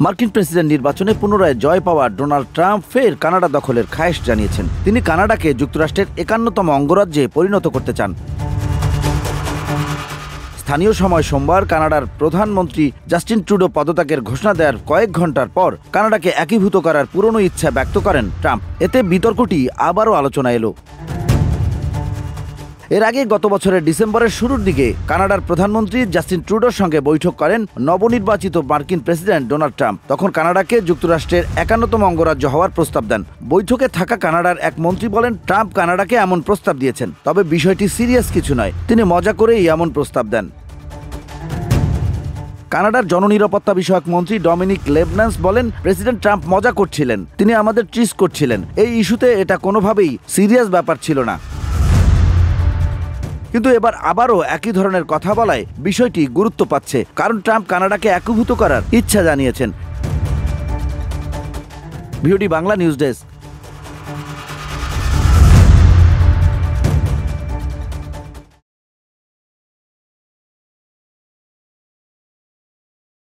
মার্কিন প্রেসিডেন্ট নির্বাচনে পুনরায় জয় পাওয়া ডোনাল্ড ট্রাম্প ফের কানাডা দখলের খায়েশ জানিয়েছেন। তিনি কানাডাকে যুক্তরাষ্ট্রের 51তম অঙ্গরাজ্যে পরিণত করতে চান। স্থানীয় সময় সোমবার কানাডার প্রধানমন্ত্রী জাস্টিন ট্রুডো পদত্যাগের ঘোষণা দেওয়ার কয়েক ঘন্টার পর কানাডাকে একীভূত করার পুরনো ইচ্ছা ব্যক্ত করেন ট্রাম্প। এতে বিতর্কটি আবারও আলোচনা এলো। এর আগে গত বছরের ডিসেম্বরের শুরুর দিকে কানাডার প্রধানমন্ত্রী জাস্টিন ট্রুডোর সঙ্গে বৈঠক করেন নবনির্বাচিত মার্কিন প্রেসিডেন্ট ডোনাল্ড ট্রাম্প। তখন কানাডাকে যুক্তরাষ্ট্রের 51তম অঙ্গরাজ্য হওয়ার প্রস্তাব দেন। বৈঠকে থাকা কানাডার এক মন্ত্রী বলেন, ট্রাম্প কানাডাকে এমন প্রস্তাব দিয়েছেন, তবে বিষয়টি সিরিয়াস কিছু নয়, তিনি মজা করেই এমন প্রস্তাব দেন। কানাডার জননিরাপত্তা বিষয়ক মন্ত্রী ডমিনিক লেবনান্স বলেন, প্রেসিডেন্ট ট্রাম্প মজা করছিলেন, তিনি আমাদের ট্রিজ করছিলেন। এই ইস্যুতে এটা কোনোভাবেই সিরিয়াস ব্যাপার ছিল না। কিন্তু এবার আবারও একই ধরনের কথা বলায় বিষয়টি গুরুত্ব পাচ্ছে, কারণ ট্রাম্প কানাডাকে একীভূত করার ইচ্ছা জানিয়েছেন। VOD Bangla news desk.